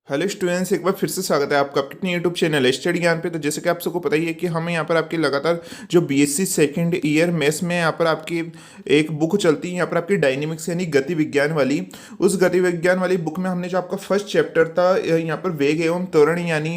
Hello students, एक बार फिर से स्वागत है आपका अपने यूट्यूब चैनल स्टडी ज्ञान पे। तो जैसे कि आप सबको पता ही है कि हम यहाँ पर आपकी लगातार जो बीएससी सेकंड ईयर मेस में यहाँ पर आपकी एक बुक चलती है यहाँ पर आपकी डायनेमिक्स यानी गति विज्ञान वाली। उस गति विज्ञान वाली बुक में हमने जो आपका फर्स्ट चैप्टर था यहाँ पर वेग एवं त्वरण यानी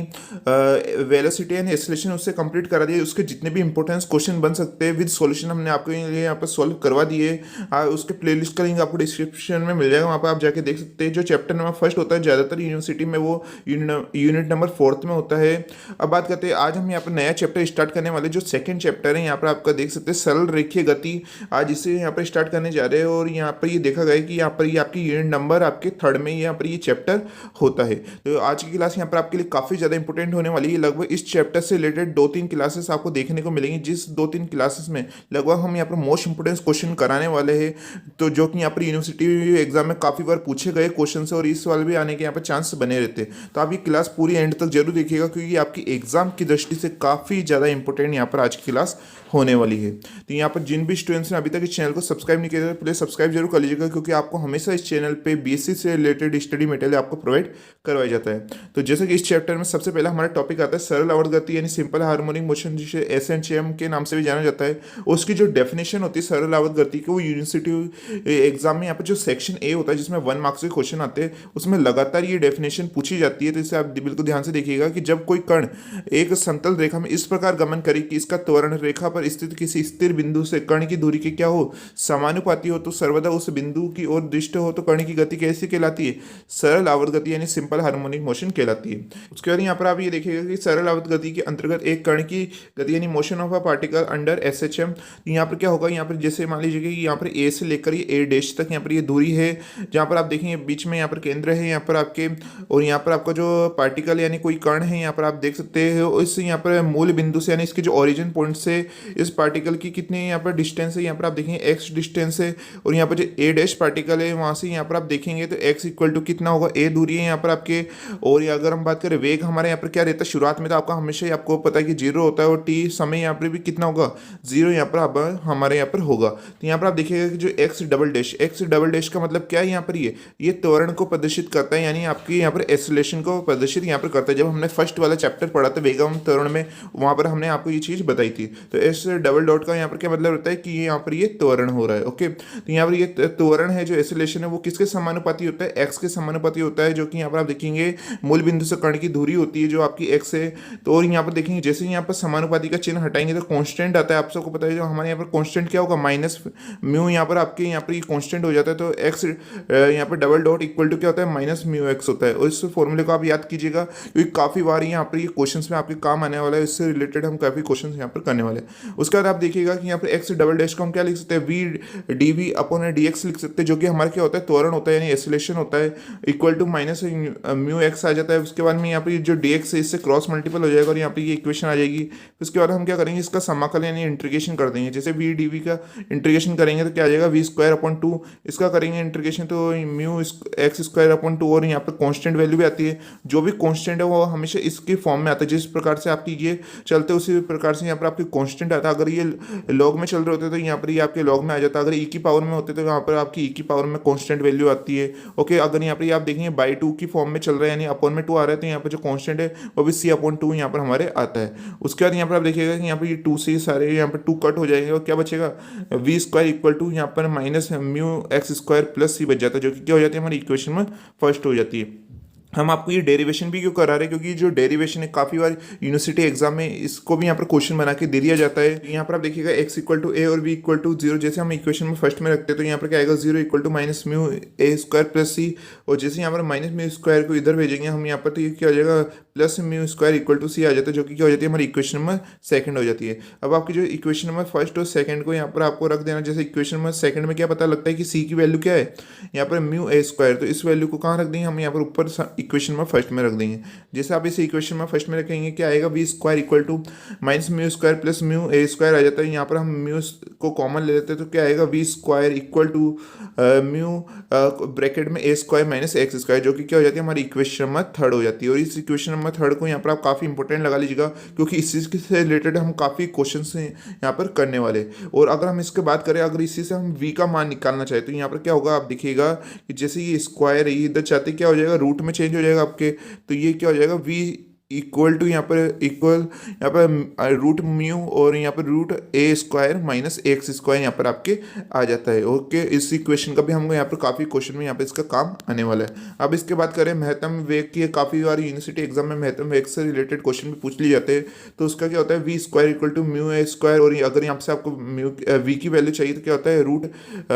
वेलोसिटी एंड एक्सेलरेशन उससे कंप्लीट करा दिया। उसके जितने भी इंपॉर्टेंस क्वेश्चन बन सकते हैं विद सॉल्यूशन हमने आपके लिए यहाँ पर सॉल्व करवा दिए। उसके प्लेलिस्ट का लिंक आपको डिस्क्रिप्शन में मिल जाएगा, वहाँ पर आप जाके देख सकते हैं। जो चैप्टर नंबर फर्स्ट होता है ज़्यादातर यूनिवर्सिटी में वो यूनिट नंबर फोर्थ में होता है। अब बात करते हैं, आज हम यहाँ पर नया चैप्टर स्टार्ट करने वाले। जो सेकंड चैप्टर है यहाँ पर आपका देख सकते हैं सरल रेखीय गति, आज इसे यहाँ पर स्टार्ट करने जा रहे हैं। और यहाँ पर ये देखा गया कि यहाँ पर ये आपकी यूनिट नंबर आपके थर्ड में यहाँ पर ये चैप्टर होता है। तो आज की क्लास यहाँ पर आपके लिए काफ़ी ज़्यादा इंपॉर्टेंट होने वाली है। लगभग इस चैप्टर से रिलेटेड 2-3 क्लासेस आपको देखने को मिलेंगी, जिस 2-3 क्लासेस में लगभग हम यहाँ पर मोस्ट इंपोर्टेंट क्वेश्चन कराने वाले हैं। तो जो कि यहाँ पर यूनिवर्सिटी एग्जाम में काफ़ी बार पूछे गए क्वेश्चन है और इस सवाल भी आने के यहाँ पर चांस बने रहते हैं। तो आप ये क्लास पूरी एंड तक जरूर देखिएगा, क्योंकि आपकी एग्जाम की दृष्टि से काफ़ी ज़्यादा इंपॉर्टेंट यहाँ पर आज की क्लास होने वाली है। तो यहाँ पर जिन भी स्टूडेंट्स ने अभी तक इस चैनल को सब्सक्राइब नहीं किया प्लीज़ सब्सक्राइब जरूर कर लीजिएगा, क्योंकि आपको हमेशा इस चैनल पे बीएससी से रिलेटेड स्टडी मटेरियल आपको प्रोवाइड करवाया जाता है। तो जैसे कि इस चैप्टर में सबसे पहला हमारा टॉपिक आता है सरल आवर्त गति यानी सिंपल हार्मोनिक मोशन, जिसे एसएनएचएम के नाम से भी जाना जाता है। उसकी जो डेफिनेशन होती है सरल आवर्त गति की, वो यूनिवर्सिटी एग्जाम में यहाँ पर जो सेक्शन ए होता है जिसमें 1 मार्क्स के क्वेश्चन आते हैं उसमें लगातार ये डेफिनेशन पूछी जाती है। तो इसे आप बिल्कुल ध्यान से देखिएगा कि जब कोई कण एक समतल रेखा में इस प्रकार गमन करे कि इसका त्वरण रेखा पर स्थित किसी स्थिर बिंदु से कण की दूरी के क्या हो समानुपाती हो, तो सर्वदा उस बिंदु की ओर दृष्ट हो, तो कण की गति कैसी कहलाती है? सरल आवर्त गति यानी सिंपल हार्मोनिक मोशन कहलाती है। उसके बाद यहाँ पर आप ये देखिएगा कि सरल आवर्त गति के अंतर्गत एक कण की गति यानी motion of a particle under SHM. यहाँ पर क्या होगा, यहाँ पर जैसे मान लीजिए कि यहाँ पर ए से लेकर ये ए डैश तक यहाँ पर ये दूरी है, जहाँ पर आप देखेंगे बीच में यहाँ पर केंद्र है यहाँ पर आपके, और यहाँ पर आपका जो पार्टिकल यानी कोई कण है यहाँ पर आप देख सकते हैं इस यहाँ पर मूल बिंदु से यानी इसके जो ओरिजिन पॉइंट से इस पार्टिकल की कितनी यहाँ पर डिस्टेंस है, यहाँ पर आप देखेंगे एक्स डिस्टेंस है। और यहाँ पर जो ए डैश पार्टिकल है वहाँ से यहाँ पर आप देखेंगे तो एक्स इक्वल टू कितना होगा, ए दूरी है यहाँ पर आपके। और अगर हम बात करें वेग हमारे यहाँ पर क्या रहता है, शुरुआत में तो आपका हमेशा ही आपको पता है कि 0 होता है, और टी समय यहाँ पर भी कितना होगा 0 यहाँ पर हमारे यहाँ पर होगा। तो यहाँ पर आप देखिएगा कि जो एक्स डबल डैश का मतलब क्या है, यहाँ पर ये त्वरण को प्रदर्शित करता है, यानी आपकी यहाँ पर एक्सेलरेशन को प्रदर्शित यहाँ पर करता है। जब हमने फर्स्ट वाला चैप्टर पढ़ा था वेग एवं त्वरण में, वहाँ पर हमने आपको ये चीज़ बताई थी। तो इस डबल डॉट का यहाँ पर क्या मतलब होता है कि यहाँ पर ये त्वरण हो रहा है। ओके, तो यहाँ पर ये त्वरण है जो एक्सेलरेशन है वो किसके समानुपाती होता है, एक्स के समानुपाती होता है, जो कि यहाँ पर आप देखेंगे मूल बिंदु से कण की दूरी होती है जो आपकी एक्स है। तो और यहाँ पर देखेंगे जैसे यहाँ पर समानुपाती का चिन्ह हटाएंगे तो कॉन्स्टेंट आता है। आप सबको पता है जो हमारे यहाँ पर कॉन्स्टेंट क्या होगा, माइनस म्यू, यहाँ पर आपके यहाँ पर ये कॉन्स्टेंट हो जाता है। तो एक्स यहाँ पर डबल डॉट इक्वल टू क्या होता है, माइनस म्यू एक्स होता है। और इस फॉर्मूले को आप याद कीजिएगा, क्योंकि काफ़ी बार यहाँ पर ये क्वेश्चंस में आपके काम आने वाला है। इससे रिलेटेड हम काफ़ी क्वेश्चंस यहाँ पर करने वाले हैं। उसके बाद आप देखिएगा कि यहाँ पर एक्स डबल डैश को हम क्या लिख सकते हैं, v d v upon d x लिख सकते हैं, जो कि हमारा क्या होता है, त्वरण होता है यानी एक्सेलरेशन होता है, equal to minus mu X आ जाता है। उसके बाद में यहाँ पर जो डी एक्स है इससे क्रॉस मल्टीपल हो जाएगा और यहाँ पर ये इक्वेशन आ जाएगी। उसके बाद हम क्या करेंगे, इसका समाकलन यानी इंटीग्रेशन कर देंगे। जैसे वी डी वी का इंटीग्रेशन करेंगे तो क्या आ जाएगा, वी स्क्वायर अपॉन 2। इसका करेंगे इंटीग्रेशन तो म्यू एक्स स्क्वायर अपॉन 2, और यहाँ पर कॉन्स्टेंट वैल्यू भी आती है। जो भी कॉन्स्टेंट है वो हमेशा इसके फॉर्म में आता है, जिस प्रकार से आपकी ये चलते उसी प्रकार से यहाँ पर आपकी कॉन्स्टेंट आता है। अगर ये लॉग में चल रहे होते तो यहाँ पर ये आपके लॉग में आ जाता है, अगर ई की पावर में होते तो यहाँ पर आपकी ई की पावर में कॉन्स्टेंट वैल्यू आती है। ओके, अगर यहाँ पर आप देखेंगे बाई 2 की फॉर्म में चल रहा है यानी अपॉन में 2 आ रहा है, तो यहाँ पर जो कॉन्स्टेंट है वो भी सी अपॉन 2 यहाँ पर हमारे आता है। उसके बाद यहाँ पर आप देखिएगा कि यहाँ पर ये 2 से सारे यहाँ पर 2 कट हो जाएंगे और क्या बचेगा, वी स्क्वायर इक्वल टू यहाँ पर minus mu x square plus C बच जाता है, जो कि क्या हो जाती है हमारी इक्वेशन में फर्स्ट हो जाती है। हम आपको ये डेरिवेशन भी क्यों करा रहे हैं, क्योंकि जो डेरिवेशन है काफ़ी बार यूनिवर्सिटी एग्जाम में इसको भी यहाँ पर क्वेश्चन बना के दे दिया जाता है। यहाँ पर आप देखिएगा x इक्वल टू ए और v इक्वल टू 0, जैसे हम इक्वेशन में फर्स्ट में रखते हैं तो यहाँ पर क्या आएगा 0 equal to minus mu A square plus C. और जैसे यहाँ पर माइनस म्यू स्क्वायर को इधर भेजेंगे हम यहाँ पर, तो ये क्या हो जाएगा plus mu square equal to C आ जाता है, जो कि क्या हो जाती है हमारी इक्वेशन नंबर सेकंड हो जाती है। अब आपकी जो इक्वेशन नंबर फर्स्ट और सेकंड को यहाँ पर आपको रख देना। जैसे इक्वेशन नंबर सेकंड में क्या पता लगता है कि सी की वैल्यू क्या है, यहाँ पर म्यू ए स्क्वायर, तो इस वैल्यू को कहाँ रख देंगे हम, यहाँ पर ऊपर इक्वेशन नंबर फर्स्ट में रख देंगे। जैसे आप इसे इक्वेशन में फर्स्ट में रखेंगे क्या आएगा, we square equal to minus mu square plus mu A square आ जाता है। यहाँ पर हम म्यू को कॉमन ले लेते हैं तो क्या आएगा, we square equal to mu bracket में a square minus x square, जो कि क्या हो जाती है हमारी इक्वेशन नंबर थर्ड हो जाती है। और इस इक्वेशन नंबर थर्ड को यहाँ पर आप काफ़ी इंपॉर्टेंट लगा लीजिएगा, क्योंकि इसी से रिलेटेड हम काफ़ी क्वेश्चन से यहाँ पर करने वाले। और अगर हम इसके बात करें, अगर इसी से हम वी का मान निकालना चाहे तो यहाँ पर क्या होगा, आप देखिएगा कि जैसे ये स्क्वायर है इधर चाहते क्या हो जाएगा, रूट में चेंज चेंज हो जाएगा आपके, तो ये क्या हो जाएगा v इक्वल टू यहाँ पर इक्वल यहाँ पर रूट म्यू और यहाँ पर रूट ए स्क्वायर माइनस एक्स स्क्वायर यहाँ पर आपके आ जाता है। ओके, इस इक्वेशन का भी हमको यहाँ पर काफ़ी क्वेश्चन में यहाँ पर इसका काम आने वाला है। अब इसके बात करें महत्तम वेग की, काफ़ी बार यूनिवर्सिटी एग्जाम में महत्तम वेग से रिलेटेड क्वेश्चन भी पूछ लिए जाते हैं। तो उसका क्या होता है v square equal to mu A square, और अगर यहाँ से आपको म्यू वी की वैल्यू चाहिए तो क्या होता है रूट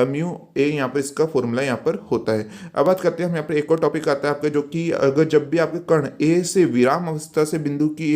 म्यू ए, यहाँ पर इसका फॉर्मूला यहाँ पर होता है। अब बात करते हैं हम यहाँ पर एक और टॉपिक आता है आपका, जो कि अगर जब भी आपके कण ए से विराम अवस्था से बिंदु की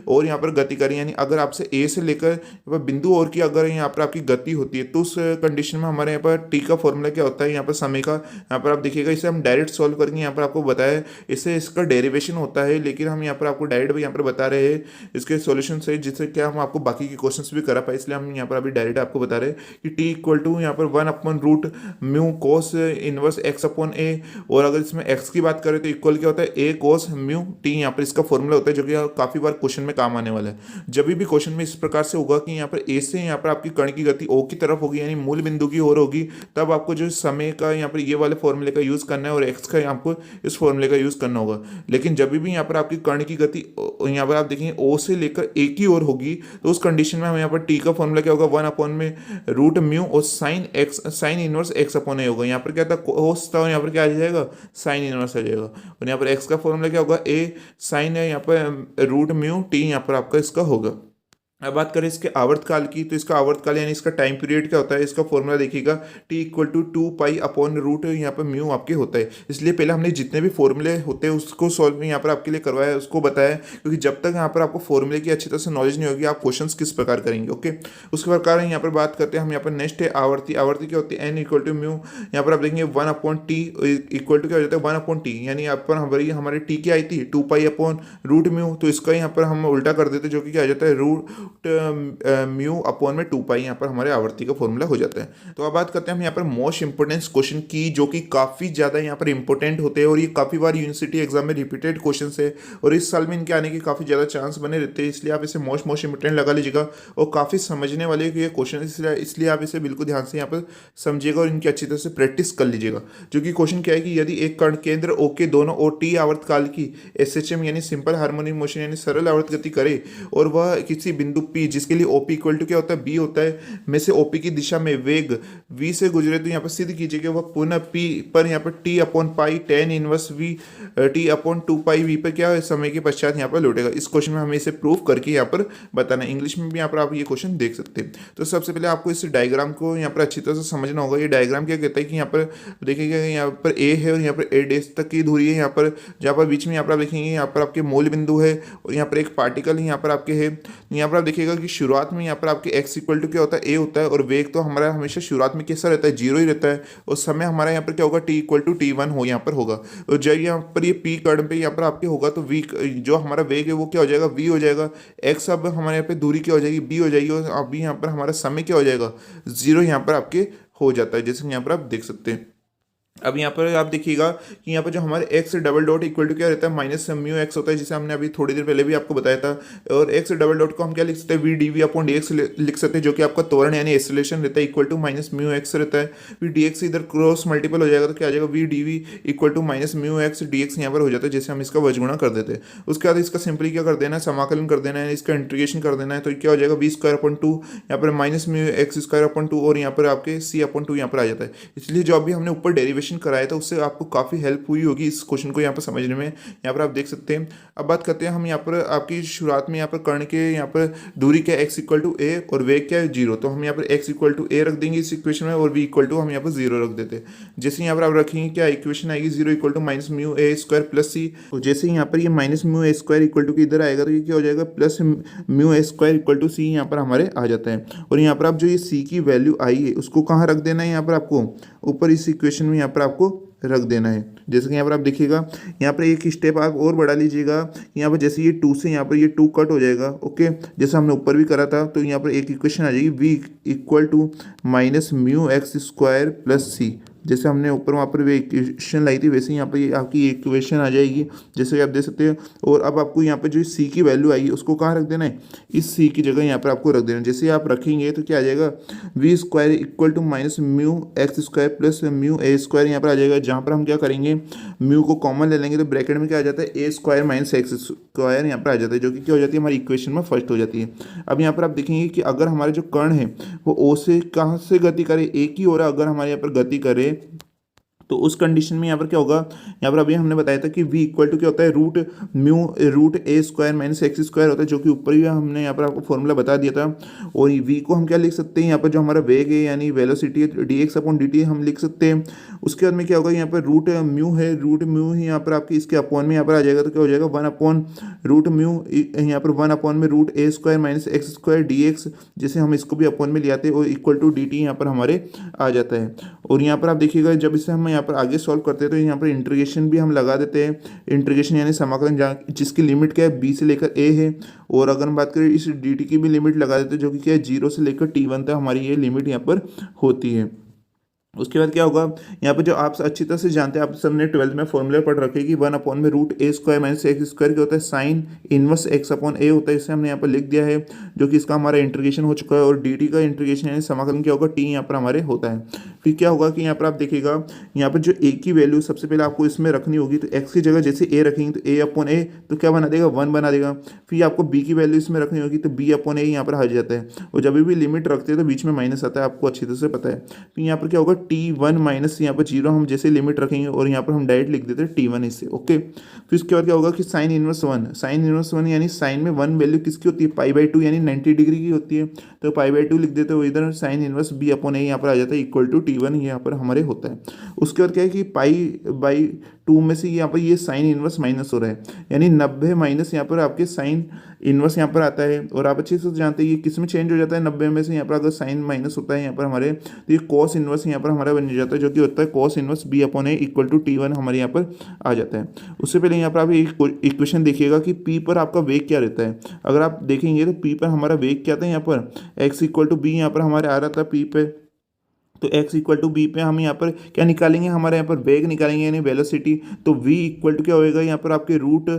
और यहाँ पर गति करें, यानी अगर आपसे ए से लेकर बिंदु और की अगर यहाँ पर आपकी गति होती है, तो उस कंडीशन में हमारे यहाँ पर टी का फॉर्मूला क्या होता है, यहाँ पर समय का, यहाँ पर आप देखिएगा इसे हम डायरेक्ट सॉल्व करके यहाँ पर आपको बताया, इससे इसका डेरिवेशन होता है, लेकिन हम यहाँ पर आपको डायरेक्ट यहाँ पर बता रहे हैं इसके सॉल्यूशन से, जिससे क्या हम आपको बाकी के क्वेश्चंस भी करा पाए, इसलिए हम यहाँ पर अभी डायरेक्ट आपको बता रहे हैं कि टी इक्वल टू यहाँ पर 1/रूट mu cos inverse X upon A, और अगर इसमें एक्स की बात करें तो इक्वल क्या होता है ए कोस म्यू टी, यहाँ पर इसका फॉर्मूला होता है, जो कि काफी बार क्वेश्चन में काम आने वाला है। जब भी क्वेश्चन में इस प्रकार से होगा कि यहाँ पर ए से यहाँ पर आपकी कण की गति ओ की तरफ होगी, यानी मूल बिंदु की ओर होगी, तब आपको जो समय का यहाँ पर ये वाले फॉर्मूले का यूज करना है और एक्स का आपको इस फॉर्मूले का यूज करना होगा। लेकिन जब भी यहाँ पर आपकी कण की गति यहाँ पर आप देखेंगे ओ से लेकर ए की ओर होगी, तो उस कंडीशन में हम यहाँ पर टी का फॉर्मूला क्या होगा 1/रूट म्यू और साइन इनवर्स एक्स अपॉन ए होगा। यहाँ पर क्या था कोस था और यहाँ पर क्या आ जाएगा साइन इनवर्स आ जाएगा, और यहाँ पर एक्स का फॉर्मूला क्या होगा ए साइन है यहाँ पर रूट म्यू टी, यहाँ पर आपका इसका होगा। अब बात करें इसके आवर्तकाल की, तो इसका आवर्तकाल यानी इसका टाइम पीरियड क्या होता है, इसका फॉर्मूला देखिएगा t equal to 2 pi root यहाँ पर म्यू आपके होता है। इसलिए पहले हमने जितने भी फॉर्मूले होते हैं उसको सॉल्व यहाँ पर आपके लिए करवाया, उसको बताया, क्योंकि जब तक यहाँ पर आपको फॉर्मूले की अच्छी तरह से नॉलेज नहीं होगी आप क्वेश्चन किस प्रकार करेंगे। ओके, उसके प्रकार यहाँ पर बात करते हैं हम, यहाँ पर नेक्स्ट है आवर्ती। आवर्ती क्या होती है एन इक्वल टू म्यू, यहाँ पर आप देखेंगे 1/टी इक्वल टू क्या हो जाता है 1/टी, यानी यहाँ पर हमारी टी की आई थी 2 म्यू, तो इसका यहाँ पर हम उल्टा कर देते, जो कि क्या आ जाता है रूट म्यू अपॉन में 2 यहाँ पर हमारे आवर्ती का फॉर्मूला हो जाता है। तो अब बात करते हैं हम यहाँ पर मोस्ट इंपोर्टेंस क्वेश्चन की, जो कि काफ़ी ज़्यादा यहाँ पर इंपॉर्टेंट होते हैं और ये काफ़ी बार यूनिवर्सिटी एग्जाम में रिपीटेड क्वेश्चन है और इस साल में इनके आने के काफ़ी ज़्यादा चांस बने रहते हैं, इसलिए आप इसे मोस्ट इंपोर्टेंट लगा लीजिएगा और काफ़ी समझने वाले ये क्वेश्चन, इसलिए आप इसे बिल्कुल ध्यान से यहाँ पर समझिएगा और इनकी अच्छी तरह से प्रैक्टिस कर लीजिएगा। जो कि क्वेश्चन क्या है कि यदि एक कण केंद्र ओ के दोनों और टी आवर्तकाल की SHM यानी सिंपल हार्मोनिक मोशन यानी सरल आवर्त गति करे और वह किसी बिंदु P, जिसके लिए OP इक्वल टू क्या होता है बी होता है, में से OP की दिशा में वेग V से गुजरे, तो यहाँ पर सिद्ध कीजिए कि वह पुनः P पर यहाँ पर T upon pi tan inverse V T upon 2 पाई V पर क्या है समय के पश्चात यहाँ पर लौटेगा। इस क्वेश्चन में हमें इसे प्रूव करके यहाँ पर बताना है। इंग्लिश में भी यहाँ पर आप ये क्वेश्चन देख सकते हैं। तो सबसे पहले आपको इस डायग्राम को यहाँ पर अच्छी तरह से समझना होगा। ये डायग्राम क्या कहता है कि यहाँ पर देखिएगा यहाँ पर A है और यहाँ पर A डैश तक की दूरी है, यहाँ पर जहाँ पर बीच में यहाँ पर आप देखेंगे यहाँ पर आपके मूल बिंदु है और यहाँ पर एक पार्टिकल यहाँ पर आपके है। यहाँ पर आप देखिएगा कि शुरुआत में यहाँ पर आपके x इक्वल टू क्या होता है a होता है और वेग तो हमारा हमेशा शुरुआत में कैसा रहता है 0 ही रहता है और समय हमारा यहाँ पर क्या होगा t इक्वल टू t1 हो यहाँ पर होगा। और जब यहाँ पर ये p कर्ण पे यहाँ पर आपके होगा तो v जो हमारा वेग है वो क्या हो जाएगा v हो जाएगा, x अब हमारे यहाँ पे दूरी क्या हो जाएगी b हो जाएगी और अभी यहाँ पर हमारा समय क्या हो जाएगा 0 यहाँ पर आपके हो जाता है, जैसे यहाँ पर आप देख सकते हैं। अब यहाँ पर आप देखिएगा कि यहाँ पर जो हमारे x double dot equal to क्या रहता है माइनस म्यू एक्स होता है, जिसे हमने अभी थोड़ी देर पहले भी आपको बताया था। और एक्स डबल डॉट को हम क्या लिख सकते हैं v d v upon d x लिख सकते हैं, जो कि आपका त्वरण यानी एक्सेलरेशन रहता है equal to minus mu x रहता है। फिर डी एक्स इधर क्रॉस मल्टीपल हो जाएगा तो क्या आ जाएगा v d v equal to minus mu x d x यहाँ पर हो जाता है, जैसे हम इसका वजगुणा कर देते हैं। उसके बाद इसका सिंपली क्या कर देना है समाकलन कर देना है, इसका इंटीग्रेशन कर देना है, तो क्या हो जाएगा वी स्क्वायर अपॉन 2 यहाँ पर minus mu x square upon 2 और यहाँ पर आपके सी अपॉन 2 यहाँ पर आ जाता है। इसलिए जो अभी हमने ऊपर डेरिवेशन कराया था उससे आपको काफ़ी हेल्प हुई होगी इस क्वेश्चन को यहाँ पर समझने में। यहाँ पर आप देख सकते हैं। अब बात करते हैं हम यहाँ पर आपकी शुरुआत में यहाँ पर कर्ण के यहाँ पर दूरी क्या है x इक्वल टू ए और वेग क्या है 0, तो हम यहाँ पर x इक्वल टू ए रख देंगे इस इक्वेशन में और v इक्वल टू हम यहाँ पर 0 रख देते हैं। जैसे यहाँ पर आप रखेंगे क्या इक्वेशन आएगी 0 equal to minus mu A square plus C, और जैसे यहाँ पर ये minus mu A square equal to इधर आएगा तो ये क्या हो जाएगा plus mu A square equal to C यहाँ पर हमारे आ जाता है। और यहाँ पर आप जो ये सी की वैल्यू आई है उसको कहाँ रख देना है, यहाँ पर आपको ऊपर इस इक्वेशन में यहाँ पर आपको रख देना है। जैसे कि यहाँ पर आप देखिएगा यहाँ पर एक स्टेप आप और बढ़ा लीजिएगा, यहाँ पर जैसे ये 2 से यहाँ पर ये 2 कट हो जाएगा। ओके, जैसे हमने ऊपर भी करा था, तो यहाँ पर एक इक्वेशन आ जाएगी v equal to minus mu x square plus C. जैसे हमने ऊपर वहाँ पर भी इक्वेशन लाई थी वैसे ही यहाँ पर ये आपकी इक्वेशन आ जाएगी, जैसे कि आप देख सकते हैं। और अब आपको यहाँ पर जो सी की वैल्यू आएगी उसको कहाँ रख देना है, इस सी की जगह यहाँ पर आपको रख देना है। जैसे आप रखेंगे तो क्या आ जाएगा, v square equal to minus mu x square plus mu A square यहाँ पर आ जाएगा। जहाँ पर हम क्या करेंगे, म्यू को कॉमन ले लेंगे तो ब्रैकेट में क्या आ जाता है, ए स्क्वायर माइनस एक्स स्क्वायर यहाँ पर आ जाता है, जो कि क्या हो जाती है, हमारी इक्वेशन में फर्स्ट हो जाती है। अब यहाँ पर आप देखेंगे कि अगर हमारे जो कर्ण है वो ओ से कहाँ से गति करे, एक ही हो रहा है, अगर हमारे यहाँ पर गति करे तो उस कंडीशन में यहाँ पर क्या होगा, यहाँ पर अभी हमने बताया था कि v इक्वल टू क्या होता है, रूट ए स्क्वायर माइनस एक्स स्क्वायर होता है, जो कि ऊपर ही हमने यहाँ पर आपको फॉर्मूला बता दिया था। और v को हम क्या लिख सकते हैं, यहाँ पर जो हमारा वेग है यानी वेलोसिटी है D x upon D T हम लिख सकते हैं। उसके बाद में क्या होगा, यहाँ पर रूट म्यू है, रूट म्यू ही यहाँ पर आपकी इसके अपॉन में यहाँ पर आ जाएगा, तो क्या हो जाएगा वन अपॉन रूट म्यू, यहाँ पर वन अपॉन में रूट ए square minus x square D X, जैसे हम इसको भी अपॉन में ले आते हैं, और इक्वल टू डी टी यहाँ पर हमारे आ जाता है। और यहाँ पर आप देखिएगा जब इसे हम यहाँ पर आगे सॉल्व करते हैं तो यहाँ पर इंटीग्रेशन भी हम लगा देते हैं, इंटीग्रेशन यानी समाकलन जहाँ जिसकी लिमिट क्या है, बी से लेकर ए है। और अगर हम बात करें इस डी टी की भी लिमिट लगा देते हैं, जो कि क्या है, 0 से लेकर T1 तक हमारी ये लिमिट यहाँ पर होती है। उसके बाद क्या होगा, यहाँ पे जो आप अच्छी तरह से जानते हैं, आप सबने 12th में फॉर्मूला पढ़ रखे कि वन अपॉन में रूट ए स्क्वायर माइनस एक्स स्क्वायर क्या होता है, साइन इनवर्स एक्स अपॉन ए होता है। इसे हमने यहाँ पर लिख दिया है, जो कि इसका हमारा इंटीग्रेशन हो चुका है। और डी टी का इंटीग्रेशन यानी समाकलन क्या होगा, टी यहाँ पर हमारे होता है। फिर क्या होगा कि यहाँ पर आप देखिएगा, यहाँ पर जो ए की वैल्यू सबसे पहले आपको इसमें रखनी होगी, तो एक्स की जगह जैसे ए रखेंगे तो ए अपॉन ए तो क्या बना देगा, 1 बना देगा। फिर आपको बी की वैल्यू इसमें रखनी होगी, तो बी अपॉन ए यहाँ पर आ जाता है। और जब भी लिमिट रखते हैं तो बीच में माइनस आता है, आपको अच्छी तरह से पता है। फिर यहाँ पर क्या होगा, T1 माइनस यहाँ पर 0 हम जैसे लिमिट रखेंगे और यहाँ पर हम डायरेक्ट लिख देते हैं T1 इससे, ओके। फिर उसके बाद क्या होगा कि साइन इनवर्स 1, साइन इनवर्स 1 यानी साइन में 1 वैल्यू किसकी होती है, पाई/2 यानी 90 डिग्री की होती है, तो पाई/2 लिख देते हो। इधर sine inverse B upon A यहाँ पर आ जाता है इक्वल टू T1 यहाँ पर हमारे होता है। उसके बाद क्या है कि पाई/2 में से यहाँ पर ये साइन इनवर्स माइनस हो रहा है, यानी 90 माइनस यहाँ पर आपके साइन इनवर्स यहाँ पर आता है। और आप अच्छे से जानते हैं ये किस में चेंज हो जाता है, 90 में से यहाँ पर अगर साइन माइनस होता है यहाँ पर हमारे, तो ये कॉस इनवर्स यहाँ पर हमारा बन जाता है, जो कि होता है cos inverse B upon a equal to T1 हमारे यहाँ पर आ जाता है। उससे पहले यहाँ पर आप एक इक्वेशन देखिएगा कि पी पर आपका वेग क्या रहता है। अगर आप देखेंगे तो पी पर हमारा वेग क्या था, यहाँ पर एक्स इक्वल टू बी यहाँ पर हमारे आ रहा था पी पे, तो x इक्वल टू बी पे हम यहाँ पर क्या निकालेंगे, हमारे यहाँ पर वेग निकालेंगे यानी वेलोसिटी। तो v इक्वल टू क्या होएगा, यहाँ पर आपके रूट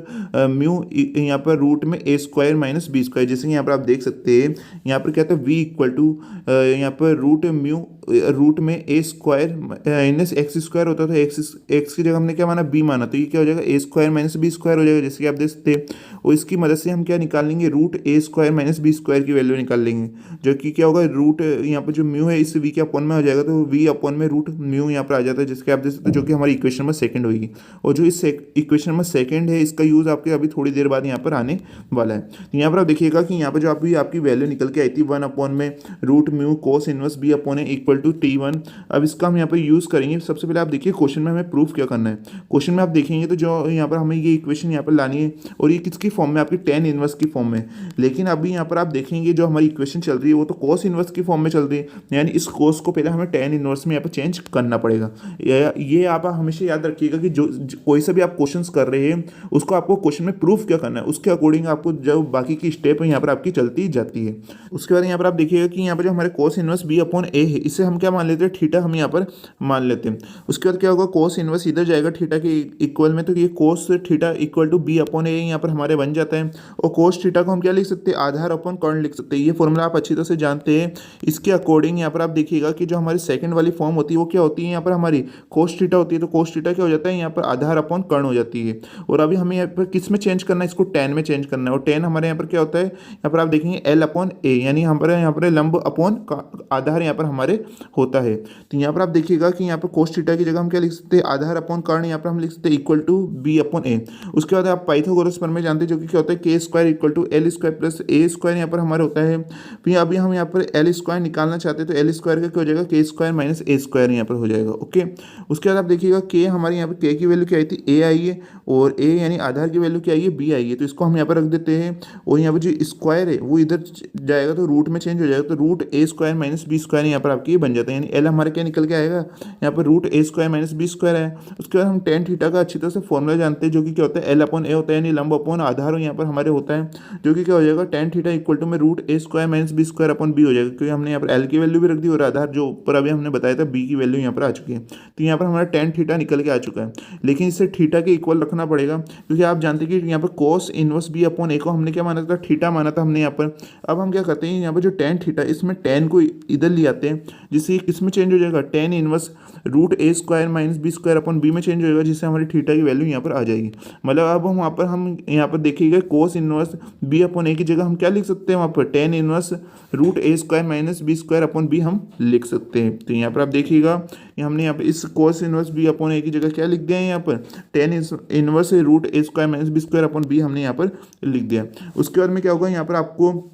म्यू यहाँ पर रूट में a square minus B square, जैसे कि यहाँ पर आप देख सकते हैं यहाँ पर क्या था, v इक्वल टू यहाँ पर रूट म्यू रूट में a square minus x square होता था, एक्स की जगह हमने क्या माना, बी माना, तो ये क्या हो जाएगा ए स्क्वायर माइनस बी स्क्वायर हो जाएगा, जैसे कि आप देख सकते हैं। और इसकी मदद से हम क्या निकाल लेंगे, रूट ए स्क्वायर माइनस बी स्क्वायर की वैल्यू निकाल लेंगे, जो कि क्या होगा, रूट यहाँ पर जो म्यू है इस वी के अपॉन में हो जाएगा, तो वी अपॉन में रूट म्यू यहाँ पर आ जाता है, जिसके आप देख सकते हैं, जो कि हमारी इक्वेशन में सेकंड होगी। और जो इस इक्वेशन में सेकंड है इसका यूज़ आपके अभी थोड़ी देर बाद यहाँ पर आने वाला है। तो यहाँ पर आप देखिएगा कि यहाँ पर जो आपकी वैल्यू निकल के आई थी 1 अपॉन में root mu cos inverse B upon a equal to T1। अब इसका हम यहाँ पर यूज़ करेंगे। सबसे पहले आप देखिए क्वेश्चन में हमें प्रूफ क्या करना है। क्वेश्चन में आप देखेंगे तो जो यहाँ पर हमें ये इक्वेशन यहाँ पर लानी है, और ये किसकी फॉर्म में, आपकी टेन इनवर्स की फॉर्म में। लेकिन अभी यहाँ पर आप देखेंगे जो हमारी इक्वेशन चल रही है वो तो कोस इनवर्स की फॉर्म में चल रही है, यानी इस कोस को पहले हमें टेन इनवर्स में यहाँ पर चेंज करना पड़ेगा। ये आप हमेशा याद रखिएगा कि जो कोई सा भी आप क्वेश्चंस कर रहे हैं उसको आपको क्वेश्चन में प्रूफ क्या करना है, उसके अकॉर्डिंग आपको जो बाकी की स्टेप यहाँ पर आपकी चलती जाती है। उसके बाद यहाँ पर आप देखिएगा कि यहाँ पर जो हमारे कोस इनवर्स बी अपॉन ए है, इसे हम क्या मान लेते हैं, थीटा हम यहाँ पर मान लेते हैं। उसके बाद क्या होगा, कोस इनवर्स इधर जाएगा थीटा के इक्वल में, तो ये cos theta equal to B upon A यहाँ पर हमारे बन जाता है। और कोस थीटा को हम क्या लिख सकते हैं, आधार अपॉन कर्ण लिख सकते हैं। ये फॉर्मूला आप अच्छी तरह से जानते हैं। इसके अकॉर्डिंग यहाँ पर आप देखिएगा कि जो हमारी सेकंड वाली फॉर्म होती है वो क्या होती है, यहाँ पर हमारी कोस थीटा होती है, तो कोस थीटा क्या हो जाता है, यहाँ पर आधार अपॉन कर्ण हो जाती है। और अभी हमें यहाँ पर किस में चेंज करना है, इसको टेन में चेंज करना है। और टेन हमारे यहाँ पर क्या होता है, यहाँ पर आप देखेंगे एल अपॉन ए, यानी यहाँ पर लंब अपॉन आधार यहाँ पर हमारे होता है। तो यहाँ पर आप देखिएगा कि यहाँ पर कोस थीटा की जगह हम क्या लिख सकते हैं, आधार अपॉन कर्ण यहाँ पर हम लिख सकते हैं इक्वल टू बी अपॉन ए। उसके बाद आप पाइथागोरस प्रमेय जानते हैं, जो कि क्या होता है, k square equal to l square plus A square यहाँ पर हमारे होता है। फिर अभी हम यहाँ पर एल स्क्वायर निकालना चाहते हैं, तो एल स्क्वायर का क्या हो जाएगा, के स्क्वायर माइनस ए स्क्वायर यहाँ पर हो जाएगा, ओके। उसके बाद आप देखिएगा के हमारे यहाँ पर के की वैल्यू क्या आई थी, ए आई है, और ए यानी आधार की वैल्यू क्या आई है, बी आई है, तो इसको हम यहाँ पर रख देते हैं। और यहाँ पर जो स्क्वायर है वो इधर जाएगा तो रूट में चेंज हो जाएगा, तो रूट ए स्क्वायर माइनस बी स्क्वायर यहाँ पर आपकी ये बन जाता है, यानी एल हमारे क्या निकल के आएगा, यहाँ पर रूट ए स्क्वायर माइनस बी स्क्वायर है। उसके बाद हम टेन थीटा का अच्छी तरह से फॉर्मूला जानते हैं, जो कि क्या होता है, एल अपॉन ए होता है, यानी लंब अपॉन आधार यहाँ पर हमारे होता है, जो कि क्या हो जाएगा, टेन थीटा इक्वल टू में रूट ए square minus B square upon B हो जाएगा, क्योंकि हमने यहाँ पर एल की वैल्यू भी रख दी और आधार जो ऊपर अभी हमने बताया था बी की वैल्यू यहाँ पर आ चुकी है। तो यहाँ पर हमारा टेन थीटा निकल के आ चुका है, लेकिन इसे थीटा के इक्वल रखना पड़ेगा, क्योंकि आप जानते हैं कि यहाँ पर कॉस इनवर्स बी अपॉन ए को हमने क्या माना था, थीटा माना था हमने यहाँ पर। अब हम क्या करते हैं, यहाँ पर जो टेन थीटा, इसमें टेन को इधर ले आते हैं, जिससे ये किस में चेंज हो जाएगा, टेन इनवर्स रूट ए square minus B square upon B में चेंज हो जाएगा, जिससे हमारी थीटा की वैल्यू यहाँ पर आ जाएगी। मतलब अब हम यहाँ पर देखिएगा cos inverse B upon A की जगह हम क्या लिख सकते हैं, वहाँ पर टेन इनवर्स रूट ए square minus B square upon B हम लिख सकते हैं। तो यहाँ पर आप देखिएगा कि हमने यहाँ पर इस cos inverse B upon A की जगह क्या लिख दिया है, यहाँ पर टेन इनवर्स रूट ए square minus B square upon B हमने यहाँ पर लिख दिया। उसके बाद में क्या होगा, यहाँ पर आपको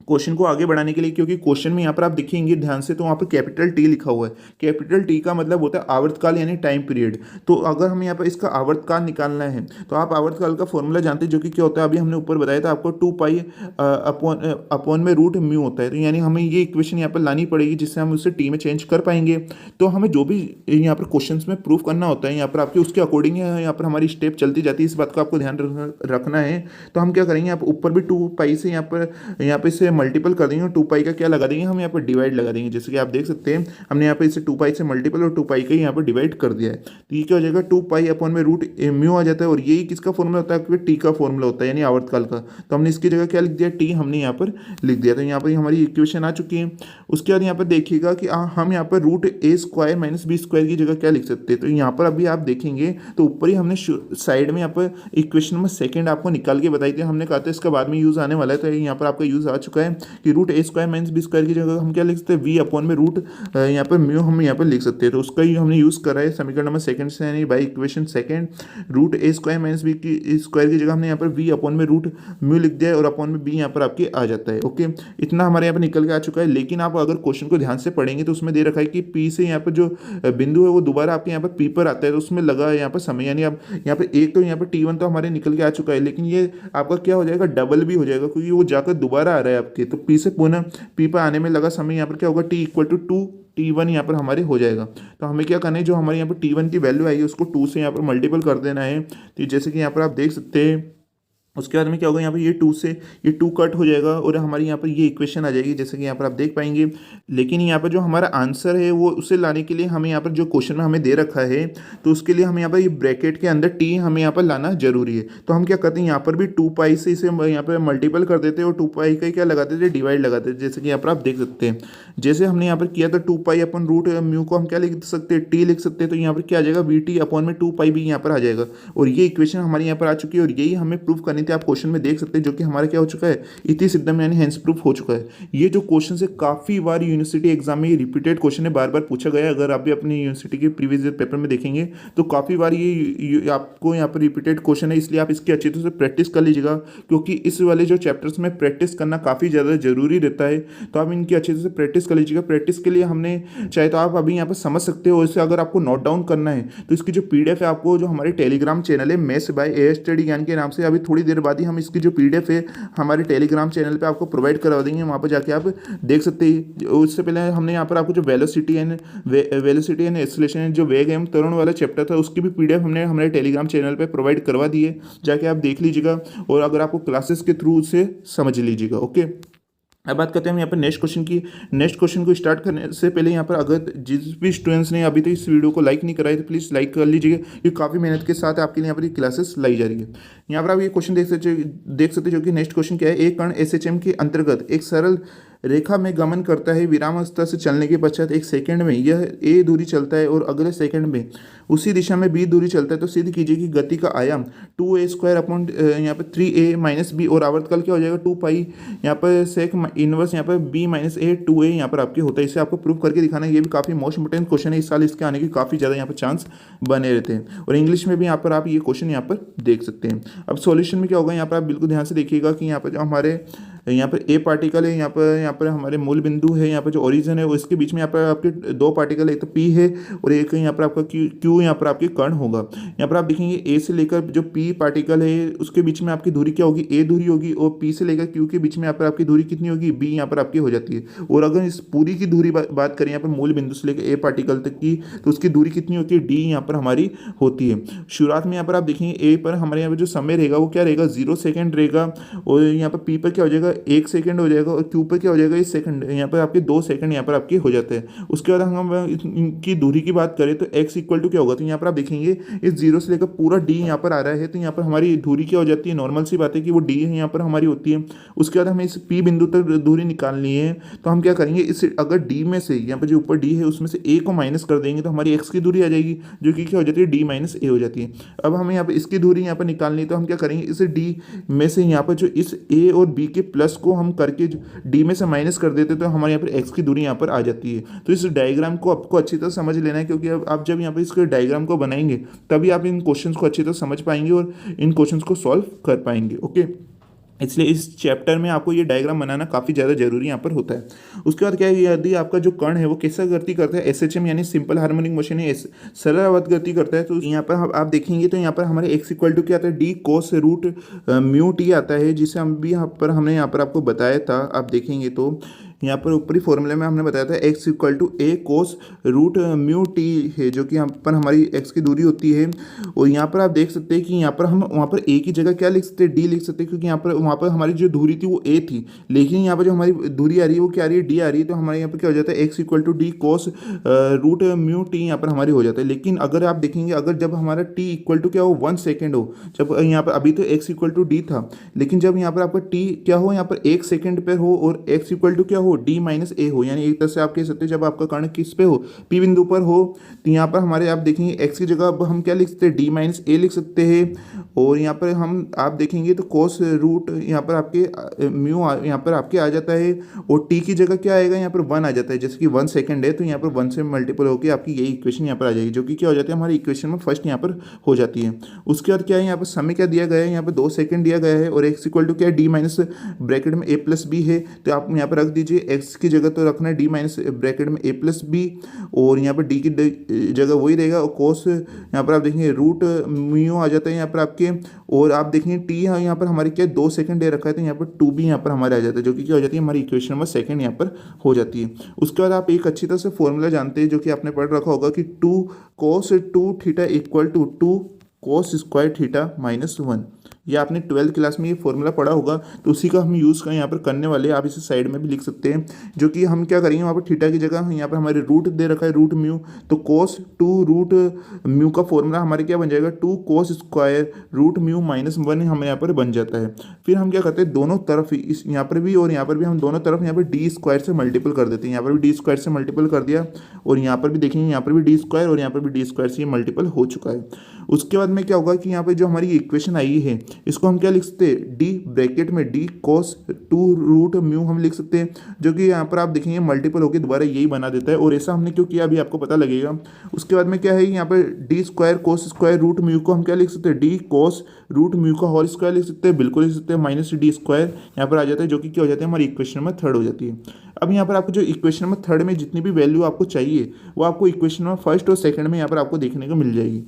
क्वेश्चन को आगे बढ़ाने के लिए, क्योंकि क्वेश्चन में यहाँ पर आप देखेंगे ध्यान से, तो वहाँ पर कैपिटल टी लिखा हुआ है। कैपिटल टी का मतलब होता है आवर्तकाल यानी टाइम पीरियड। तो अगर हमें यहाँ पर इसका आवर्तकाल निकालना है, तो आप आवर्तकाल का फॉर्मूला जानते हैं, जो कि क्या होता है, अभी हमने ऊपर बताया था आपको, 2 पाई अपॉन में रूट म्यू होता है। तो यानी हमें ये इक्वेशन यहाँ पर लानी पड़ेगी, जिससे हम उससे टी में चेंज कर पाएंगे। तो हमें जो भी यहाँ पर क्वेश्चन में प्रूफ करना होता है, यहाँ पर आपके उसके अकॉर्डिंग यहाँ पर हमारी स्टेप चलती जाती है, इस बात का आपको ध्यान रखना है। तो हम क्या करेंगे, यहाँ पर ऊपर भी 2 पाई से यहाँ पर इसे मल्टीपल कर देंगे, 2 पाई का क्या लगा देंगे, हम यहाँ पर डिवाइड लगा देंगे। जैसे कि आप देख सकते हैं हमने यहाँ पे इसे 2 पाई से मल्टीपल और 2 पाई का यहाँ पर डिवाइड कर दिया है। तो ये क्या हो जाएगा, 2 पाई अपॉन में रूट म्यू आ जाता है, और यही किसका फॉर्मूला होता है, क्योंकि टी का फॉर्मूला होता है, यानी आवर्तकाल का। तो हमने इसकी जगह क्या लिख दिया, टी हमने यहाँ पर लिख दिया। तो यहाँ पर हमारी इक्वेशन आ चुकी है। उसके बाद यहाँ पर देखिएगा कि हम यहाँ पर रूट ए स्क्वायर माइनस बी स्क्वायर की जगह क्या लिख सकते हैं। तो यहाँ पर अभी आप देखेंगे तो ऊपर ही हमने साइड में यहाँ पर इक्वेशन नंबर सेकंड आपको निकाल के बताई थी, हमने कहा था इसका बाद में यूज आने वाला है। तो यहाँ पर आपका यूज आ चुका है कि रूट ए स्क्वायर माइनस बी स्क्वायर की जगह हम क्या लिख सकते हैं, वी अपॉन में रूट यहाँ पर म्यू हम यहाँ पर लिख सकते हैं। तो उसका ही हमने यूज़ करा है समीकरण नंबर सेकंड से, यानी by equation second root A square minus b की स्क्वायर की जगह हमने यहाँ पर वी अपॉन में रूट म्यू लिख दिया है, और अपॉन में बी यहाँ पर आपके आ जाता है। ओके, इतना हमारे यहाँ पर निकल के आ चुका है। लेकिन आप अगर क्वेश्चन को ध्यान से पढ़ेंगे तो उसमें दे रखा है कि पी से यहाँ पर जो बिंदु है वो दोबारा आपके यहाँ पर पी पर आता है, तो उसमें लगा है यहाँ पर समय, यानी अब यहाँ पर एक तो यहाँ पर T1 तो हमारे निकल के आ चुका है, लेकिन ये आपका क्या हो जाएगा, डबल भी हो जाएगा, क्योंकि वो जाकर दोबारा आ रहा है आपके। तो पी से पुनः पी पर आने में लगा समय यहाँ पर क्या होगा, टी इक्वल टू 2T1 यहाँ पर हमारे हो जाएगा। तो हमें क्या करना है, जो हमारे यहाँ पर T1 की वैल्यू आएगी उसको 2 से यहाँ पर मल्टीपल कर देना है। तो जैसे कि यहाँ पर आप देख सकते हैं, उसके बाद में क्या होगा, यहाँ पर ये 2 से ये 2 कट हो जाएगा, और हमारी यहाँ पर ये इक्वेशन आ जाएगी, जैसे कि यहाँ पर आप देख पाएंगे। लेकिन यहाँ पर जो हमारा आंसर है वो उसे लाने के लिए हमें यहाँ पर जो क्वेश्चन में हमें दे रखा है, तो उसके लिए हमें यहाँ पर ये ब्रैकेट के अंदर टी हमें यहाँ पर लाना जरूरी है। तो हम क्या करते हैं, यहाँ पर भी 2 पाई से इसे यहाँ पर मल्टीपल कर देते हैं, और 2 पाई का क्या लगाते थे, डिवाइड लगाते थे। जैसे कि यहाँ पर आप देख सकते हैं, जैसे हमने यहाँ पर किया था 2 पाई अपन रूट म्यू को हम क्या लिख सकते हैं, टी लिख सकते हैं। तो यहाँ पर क्या आ जाएगा, वी टी अपॉन में 2 पाई भी यहाँ पर आ जाएगा, और ये इक्वेशन हमारे यहाँ पर आ चुकी है, और यही हमें प्रूफ करनी थी। आप क्वेश्चन में देख सकते हैं, जो कि हमारा क्या हो चुका है, इति सिद्धम यानी हेंस प्रूफ हो चुका है। ये जो क्वेश्चन है काफी बार यूनिवर्सिटी एग्जाम में ये रिपीटेड क्वेश्चन है, बार बार पूछा गया है। अगर आप भी अपनी यूनिवर्सिटी के प्रीवियस ईयर पेपर में देखेंगे तो काफी बार ये आपको यहाँ पर रिपीटेड क्वेश्चन है, इसलिए आप इसकी अच्छी तरह से प्रैक्टिस कर लीजिएगा, क्योंकि इस वाले जो चैप्टर्स में प्रैक्टिस करना काफी ज्यादा जरूरी रहता है। तो आप इनकी अच्छी तरह से प्रैक्टिस कर लीजिएगा। प्रैक्टिस के लिए हमने चाहे तो आप अभी यहाँ पर समझ सकते हो, इससे अगर आपको नोट डाउन करना है तो इसकी जो पीडीएफ है, आपको जो हमारे टेलीग्राम चैनल है मैथ्स बाय ए स्टडी ज्ञान के नाम से, अभी थोड़ी देर बाद ही हम इसकी जो पीडीएफ है हमारे टेलीग्राम चैनल पे आपको प्रोवाइड करवा देंगे, वहाँ पर जाके आप देख सकते हैं। उससे पहले हमने यहाँ पर आपको जो वेलोसिटी एंड एक्सेलरेशन जो वेग एवं त्वरण वाला चैप्टर था, उसकी भी पीडीएफ हमने हमारे टेलीग्राम चैनल पे प्रोवाइड करवा दी है, जाके आप देख लीजिएगा, और अगर आपको क्लासेस के थ्रू उसे समझ लीजिएगा। ओके, अब बात करते हैं हम यहाँ पर नेक्स्ट क्वेश्चन की। नेक्स्ट क्वेश्चन को स्टार्ट करने से पहले यहाँ पर अगर जिस भी स्टूडेंट्स ने अभी तक इस वीडियो को लाइक नहीं कराई तो प्लीज़ लाइक कर लीजिएगा, क्योंकि काफ़ी मेहनत के साथ आपके लिए यहाँ पर ये क्लासेस लाई जा रही है। यहाँ पर आप ये क्वेश्चन देख सकते जो कि नेक्स्ट क्वेश्चन क्या है, एक कण एसएचएम के अंतर्गत एक सरल रेखा में गमन करता है, विराम स्तर से चलने के पश्चात एक सेकंड में यह ए दूरी चलता है और अगले सेकंड में उसी दिशा में बी दूरी चलता है, तो सिद्ध कीजिए कि गति का आयाम 2a स्क्वायर अपॉन यहाँ पर 3a माइनस बी, और आवर्तकाल क्या हो जाएगा 2 पाई यहाँ पर सेक इनवर्स यहाँ पर b माइनस ए 2a यहाँ पर आपके होता है। इसे आपको प्रूफ करके दिखाना है। ये भी काफ़ी मोस्ट इंपोर्टेंट क्वेश्चन है, इस साल इसके आने की काफ़ी ज़्यादा यहाँ पर चांस बने रहते हैं, और इंग्लिश में भी यहाँ पर आप ये क्वेश्चन यहाँ पर देख सकते हैं। अब सॉल्यूशन में क्या होगा, यहाँ पर आप बिल्कुल ध्यान से देखिएगा कि यहाँ पर जो हमारे यहाँ पर ए पार्टिकल है, यहाँ पर हमारे मूल बिंदु है, यहाँ पर जो ओरिजिन है वो इसके बीच में यहाँ पर आपके 2 पार्टिकल, एक तो पी है और एक यहाँ पर आपका क्यू यहाँ पर आपके कण होगा। यहाँ पर आप देखेंगे ए से लेकर जो पी पार्टिकल है उसके बीच में आपकी दूरी क्या होगी, ए दूरी होगी, और पी से लेकर क्यू के बीच में यहाँ पर आपकी दूरी कितनी होगी, बी यहाँ पर आपकी हो जाती है। और अगर इस पूरी की दूरी बात करें यहाँ पर मूल बिंदु से लेकर ए पार्टिकल तक की, तो उसकी दूरी कितनी होती है, डी यहाँ पर हमारी होती है। शुरुआत में यहाँ पर आप देखेंगे ए पर हमारे यहाँ पर जो समय रहेगा वो क्या रहेगा, 0 सेकेंड रहेगा, और यहाँ पर पी पर क्या हो जाएगा 1 सेकंड हो जाएगा और क्यू पर क्या हो जाएगा, इस सेकंड यहाँ पर आपके 2 सेकंड यहाँ पर आपके हो जाते हैं। उसके बाद हम इनकी दूरी की बात करें तो x इक्वल टू क्या होगा, तो यहाँ पर आप देखेंगे इस जीरो से लेकर पूरा d यहाँ पर आ रहा है, तो यहाँ पर हमारी दूरी क्या हो जाती है, नॉर्मल सी बात है कि वो d यहाँ पर हमारी होती है। उसके बाद हमें इस p बिंदु तक दूरी निकालनी है, तो हम क्या करेंगे, इस अगर d में से यहाँ पर जो ऊपर d है उसमें से a को माइनस कर देंगे तो हमारी x की दूरी आ जाएगी, जो कि क्या हो जाती है, d माइनस a हो जाती है। अब हमें यहाँ पर इसकी दूरी यहाँ पर निकालनी है, तो हम क्या करेंगे, इस d में से यहाँ पर जो इस a और b के प्लस को हम करके d में से माइनस कर देते तो हमारे यहाँ पर x की दूरी यहाँ पर आ जाती है। तो इस डायग्राम को आपको अच्छी तरह समझ लेना है, क्योंकि अब आप जब यहाँ पर इसके डायग्राम को बनाएंगे तभी आप इन क्वेश्चंस को अच्छी तरह समझ पाएंगे और इन क्वेश्चंस को सॉल्व कर पाएंगे। ओके, इसलिए इस चैप्टर में आपको ये डायग्राम बनाना काफ़ी ज़्यादा जरूरी यहाँ पर होता है। उसके बाद क्या है, यदि आपका जो कण है वो कैसा गति करता है, एसएचएम यानी सिंपल हार्मोनिक मोशन है, सरल आवर्त गति करता है, तो यहाँ पर आप देखेंगे तो यहाँ पर हमारे एक्स इक्वल टू क्या आता है, D cos root mu T आता है, जिसे हम भी हमने यहाँ पर आपको बताया था। आप देखेंगे तो यहाँ पर ऊपरी फॉर्मूले में हमने बताया था x equal to a cos root mu t है, जो कि यहाँ पर हमारी एक्स की दूरी होती है। और यहाँ पर आप देख सकते हैं कि यहाँ पर हम वहाँ पर ए की जगह क्या लिख सकते हैं, डी लिख सकते हैं, क्योंकि यहाँ पर वहाँ पर हमारी जो दूरी थी वो ए थी, लेकिन यहाँ पर जो हमारी दूरी आ रही है वो क्या आ रही है, डी आ रही है। तो हमारे यहाँ पर क्या हो जाता है, x equal to d cos root mu t यहाँ पर हमारी हो जाता है। लेकिन अगर आप देखेंगे, अगर जब हमारा टी इक्वल टू क्या हो, 1 सेकेंड हो, जब यहाँ पर अभी तो एक्स इक्वल टू डी था, लेकिन जब यहाँ पर आपका टी क्या हो, यहाँ पर 1 सेकेंड पर हो और एक्स इक्वल टू क्या हो, डी माइनस ए हो, यानी एक तरह से आप कह सकते हैं जब आपका कर्ण किस पे हो, पी बिंदु पर हो, तो यहाँ पर हमारे आप देखेंगे एक्स की जगह अब हम क्या लिख सकते हैं, डी माइनस ए लिख सकते हैं। और यहाँ पर हम आप देखेंगे तो कोस रूट यहाँ पर आपके म्यू यहाँ पर आपके आ जाता है, और टी की जगह क्या आएगा, यहाँ पर 1 आ जाता है, जैसे कि 1 सेकंड है तो यहाँ पर 1 से मल्टीपल होकर आपकी यही इक्वेशन यहाँ पर आ जाएगी, जो कि क्या हो जाती है, हमारी इक्वेशन में फर्स्ट यहाँ पर हो जाती है। उसके बाद क्या है, यहाँ पर समय क्या दिया गया है, यहाँ पर 2 सेकंड दिया गया है, और एक्स इक्वल टू क्या है, डी माइनस ब्रैकेट में ए प्लस बी है, तो आप यहाँ पर रख दीजिए एक्स की जगह तो रखना है डी माइनस ब्रैकेट में ए प्लस बी, और यहाँ पर डी की जगह वही रहेगा, और कोस यहाँ पर आप देखेंगे रूट म्यू आ जाता है यहाँ पर आपके, और आप देखेंगे टी यहाँ पर हमारे क्या 2 सेकंड दे रखा है, तो यहाँ पर 2b यहाँ पर हमारे आ जाता है, जो कि क्या हो जाती है, हमारी इक्वेशन नंबर सेकंड यहाँ पर हो जाती है। उसके बाद आप एक अच्छी तरह से फॉर्मूला जानते हैं, जो कि आपने पढ़ रखा होगा कि 2 cos 2 theta equal to 2 cos square theta minus 1। ये आपने 12th क्लास में ये फॉर्मूला पढ़ा होगा, तो उसी का हम यूज़ कर यहाँ पर करने वाले हैं। आप इसे साइड में भी लिख सकते हैं, जो कि हम क्या करेंगे, वहाँ पर थीटा की जगह यहाँ पर हमारे रूट दे रखा है, रूट म्यू, तो कोस 2 रूट म्यू का फॉर्मूला हमारे क्या बन जाएगा, 2 cos square root mu minus 1 हमें यहाँ पर बन जाता है। फिर हम क्या करते हैं, दोनों तरफ इस यहाँ पर भी और यहाँ पर भी हम दोनों तरफ यहाँ पर डी स्क्वायर से मल्टीपल कर देते हैं। यहाँ पर भी डी स्क्वायर से मल्टीपल कर दिया, और यहाँ पर भी देखेंगे यहाँ पर भी डी स्क्वायर और यहाँ पर भी डी स्क्वायर से ये मल्टीपल हो चुका है। उसके बाद में क्या होगा कि यहाँ पर जो हमारी इक्वेशन आई है, इसको हम क्या लिख सकते हैं, डी ब्रैकेट में डी कोस 2 रूट म्यू हम लिख सकते हैं, जो कि यहाँ पर आप देखेंगे मल्टीपल होकर दोबारा यही बना देता है। और ऐसा हमने क्यों किया अभी आपको पता लगेगा। उसके बाद में क्या है, यहाँ पर d square cos square root mu को हम क्या लिख सकते हैं, डी कोस रूट म्यू का होल स्क्वायर लिख सकते हैं, बिल्कुल लिख सकते हैं, माइनस डी स्क्वायर यहाँ पर आ जाता है, जो कि क्या हो जाता है, हमारी इक्वेशन नंबर 3 हो जाती है। अब यहाँ पर आपको जो इक्वेशन नंबर 3 में जितनी भी वैल्यू आपको चाहिए वो आपको इक्वेशन नंबर फर्स्ट और सेकंड में यहाँ पर आपको देखने को मिल जाएगी।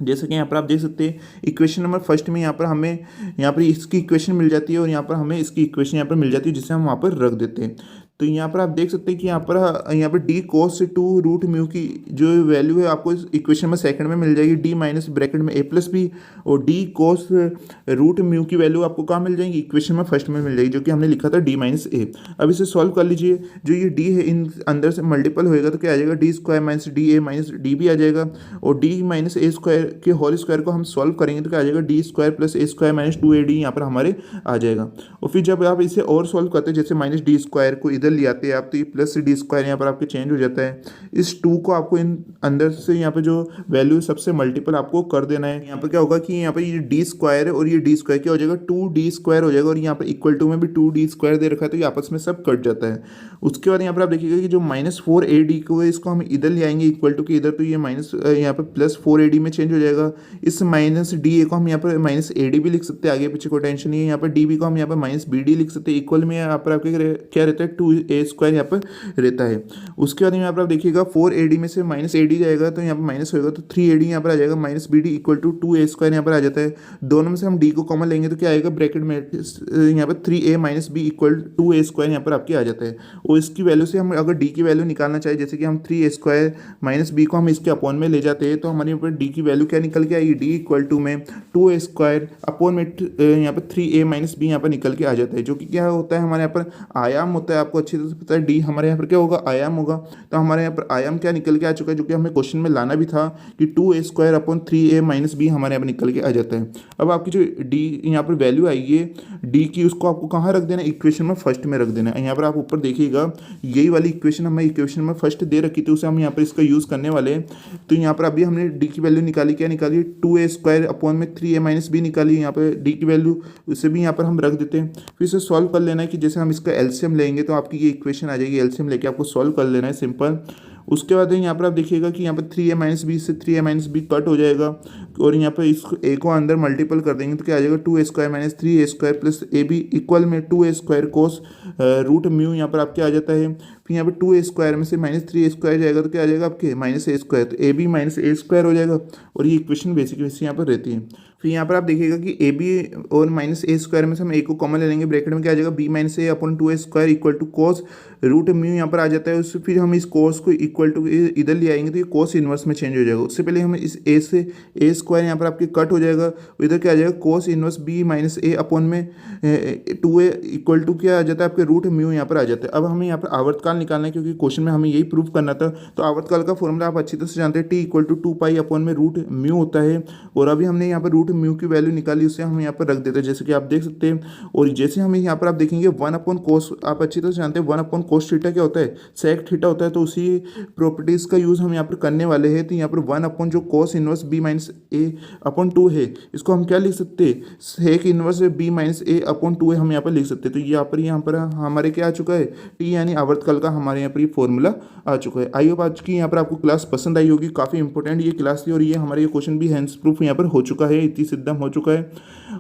जैसे कि यहाँ पर आप देख सकते हैं इक्वेशन नंबर फर्स्ट में यहाँ पर हमें यहाँ पर इसकी इक्वेशन मिल जाती है, और यहाँ पर हमें इसकी इक्वेशन यहाँ पर मिल जाती है, जिसे हम वहाँ पर रख देते हैं। तो यहाँ पर आप देख सकते हैं कि यहाँ पर डी कोस 2 रूट म्यू की जो वैल्यू है आपको इस इक्वेशन में सेकंड में मिल जाएगी, डी माइनस ब्रैकेट में ए प्लस बी, और डी कोस रूट म्यू की वैल्यू आपको कहाँ मिल जाएगी, इक्वेशन में फर्स्ट में मिल जाएगी, जो कि हमने लिखा था डी माइनस ए। अब इसे सॉल्व कर लीजिए, जो ये डी है इन अंदर से मल्टीपल होएगा तो क्या आ जाएगा, D square minus D A minus D B आ जाएगा, और डी माइनस ए स्क्वायर के होल स्क्वायर को हम सॉल्व करेंगे तो क्या आ जाएगा, डी स्क्वायर प्लस ए स्क्वायर माइनस 2ad यहाँ पर हमारे आ जाएगा। और फिर जब आप इसे और सॉल्व करते हैं, जैसे माइनस डी स्क्वायर को इधर ले आते हैं आप, तो प्लस डी स्क्वायर यहाँ पर आपके चेंज हो जाता है। इस 2 को आपको इन अंदर से यहाँ पे जो वैल्यू सबसे मल्टीपल आपको कर देना है। यहाँ पर क्या होगा कि यहाँ पर ये डी स्क्वायर है और ये डी स्क्वायर क्या हो जाएगा, 2d स्क्वायर हो जाएगा, और यहाँ पर इक्वल टू में भी 2d स्क्वायर दे रखा है, तो ये आपस में सब कट जाता है। उसके बाद यहाँ पर आप देखिएगा कि जो -4ad को है इसको हम इधर ले आएंगे इक्वल टू के इधर, तो ये माइनस यहाँ पर +4ad में चेंज हो जाएगा। इस -da को हम यहाँ पर -ad भी लिख सकते हैं, आगे पीछे कोई टेंशन नहीं है। यहाँ पर db को हम यहाँ पर -bd लिख सकते हैं, इक्वल में यहाँ पर आपके क्या रहता है 2 2a² यहाँ पर रहता है। उसके बाद यहाँ पर आप देखिएगा 4AD में से -AD जाएगा तो यहाँ पर माइनस होएगा, तो 3AD यहाँ पर आ जाएगा, -BD इक्वल टू 2a² यहाँ पर आ जाता है। दोनों में से हम D को कॉमन लेंगे तो क्या आएगा, ब्रैकेट में यहाँ पर 3a - b इक्वल 2a² यहाँ पर आपके आ जाता है। और इसकी वैल्यू से हम अगर D की वैल्यू निकालना चाहे, जैसे कि हम 3a² - b को हम इसके अपॉन में ले जाते हैं, तो हमारे यहाँ पर D की वैल्यू क्या निकल के आएगी, D इक्वल टू में 2a² अपॉन में यहाँ पर 3a - b यहाँ पर निकल के आ जाता है, जो कि क्या होता है हमारे यहाँ पर आयाम होता है। आपको अच्छी तरह से पता है D हमारे यहाँ पर क्या होगा, आयाम होगा। तो हमारे यहाँ पर आयाम क्या निकल के आ चुका है, जो कि हमें क्वेश्चन में लाना भी था कि 2a² अपॉन 3a - b हमारे यहाँ पर निकल के आ जाता है। अब आपकी जो D यहाँ पर वैल्यू आएगी D की, उसको आपको कहाँ रख देना है, इक्वेशन में फर्स्ट में रख देना है। यहाँ पर आप ऊपर देखिएगा यही वाली इक्वेशन हमें इक्वेशन में फर्स्ट दे रखी थी, उसे हम यहाँ पर इसका यूज़ करने वाले हैं। तो यहाँ पर अभी हमने D की वैल्यू निकाली, क्या निकाली, 2a² अपॉन में 3a - b निकाली। यहाँ पर D की वैल्यू उसे भी यहाँ पर हम रख देते हैं। फिर इसे सॉल्व कर लेना है कि जैसे हम इसका एलसीएम लेंगे तो आपकी ये इक्वेशन आ जाएगी। एलसीएम लेके आपको सॉल्व कर लेना है सिंपल। उसके बाद यहाँ पर आप देखिएगा कि यहाँ पर 3a - b से 3a - b कट हो जाएगा, और यहाँ पर इसको a को अंदर मल्टीपल कर देंगे तो क्या आ जाएगा, 2a² - 3a² plus ab equal में 2a² कोस रूट म्यू यहाँ पर आपके आ जाता है। फिर यहाँ पर 2a² में से -3a² जाएगा तो क्या आ जाएगा आपके -a², तो ab -a² हो जाएगा। और ये इक्वेशन बेसिक वैसे यहाँ पर रहती है। फिर यहाँ पर आप देखिएगा कि ab और -a² में से हम a को कॉमन ले लेंगे, ब्रैकेट में क्या आ जाएगा, b - a upon 2a² equal to cos root mu यहाँ पर आ जाता है। उससे फिर हम इस कोस को इक्वल टू इधर ले आएंगे तो ये कोस इनवर्स में चेंज हो जाएगा। उससे पहले हम इस a से a² यहाँ पर आपके कट हो जाएगा, इधर क्या आ जाएगा, कोस इनवर्स b - a अपॉन में 2a इक्वल टू क्या आ जाता है आपके रूट म्यू यहाँ पर आ जाता है। अब हमें यहाँ पर आवर्तकाल निकालना है, क्योंकि क्वेश्चन में हमें यही प्रूव करना था। तो आवर्तकाल का फॉर्मूला आप अच्छी तरह से जानते हैं, t इक्वल टू 2 अपॉन में रूट म्यू होता है। और अभी हमने यहाँ पर रूट म्यू की वैल्यू निकाली, उसे हम यहाँ पर रख देते हैं जैसे कि आप देख सकते हैं। और जैसे हमें यहाँ पर आप देखेंगे 1 अपॉन कोस, आप अच्छी तरह से जानते हैं 1 अपॉन कोस थीटा क्या होता है, सेक थीटा होता है। तो उसी प्रॉपर्टीज़ का यूज़ हम यहाँ पर करने वाले हैं। तो यहाँ पर 1 अपॉन जो cos inverse b - a upon 2 है, इसको हम क्या लिख सकते हैं, sec inverse b - a upon 2 हम यहाँ पर लिख सकते हैं। तो यहाँ पर हमारे क्या आ चुका है, टी यानी आवर्तकाल का हमारे यहाँ पर ये फॉर्मूला आ चुका है। आई होप आज की यहाँ पर आपको क्लास पसंद आई होगी। काफ़ी इंपॉर्टेंट ये क्लास थी, और ये हमारे ये क्वेश्चन भी हैंड्स प्रूफ यहाँ पर हो चुका है, इतनी सिद्धम हो चुका है।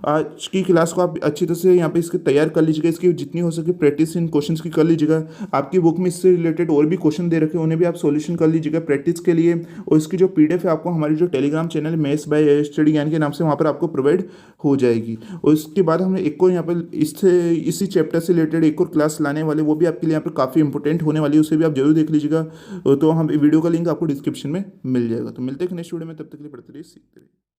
आज की क्लास को आप अच्छी तरह से यहाँ पे इसके तैयार कर लीजिएगा, इसकी जितनी हो सके प्रैक्टिस इन क्वेश्चंस की कर लीजिएगा। आपकी बुक में इससे रिलेटेड और भी क्वेश्चन दे रखे हैं, उन्हें भी आप सॉल्यूशन कर लीजिएगा प्रैक्टिस के लिए। और इसकी जो पीडीएफ है आपको हमारी जो Telegram channel maths by study ज्ञान के नाम से वहाँ पर आपको प्रोवाइड हो जाएगी। और उसके बाद हमने एक को यहाँ पर इसी चैप्टर से रिलेटेड एक और क्लास लाने वाले, वो भी आपके लिए यहाँ पर काफ़ी इंपॉर्टेंट होने वाली है, उसे भी आप जरूर देख लीजिएगा। तो हम वीडियो का लिंक आपको डिस्क्रिप्शन में मिल जाएगा। तो मिलते हैं नेक्स्ट वीडियो में, तब तक के लिए पढ़ते रहिए, सीखते रहिए।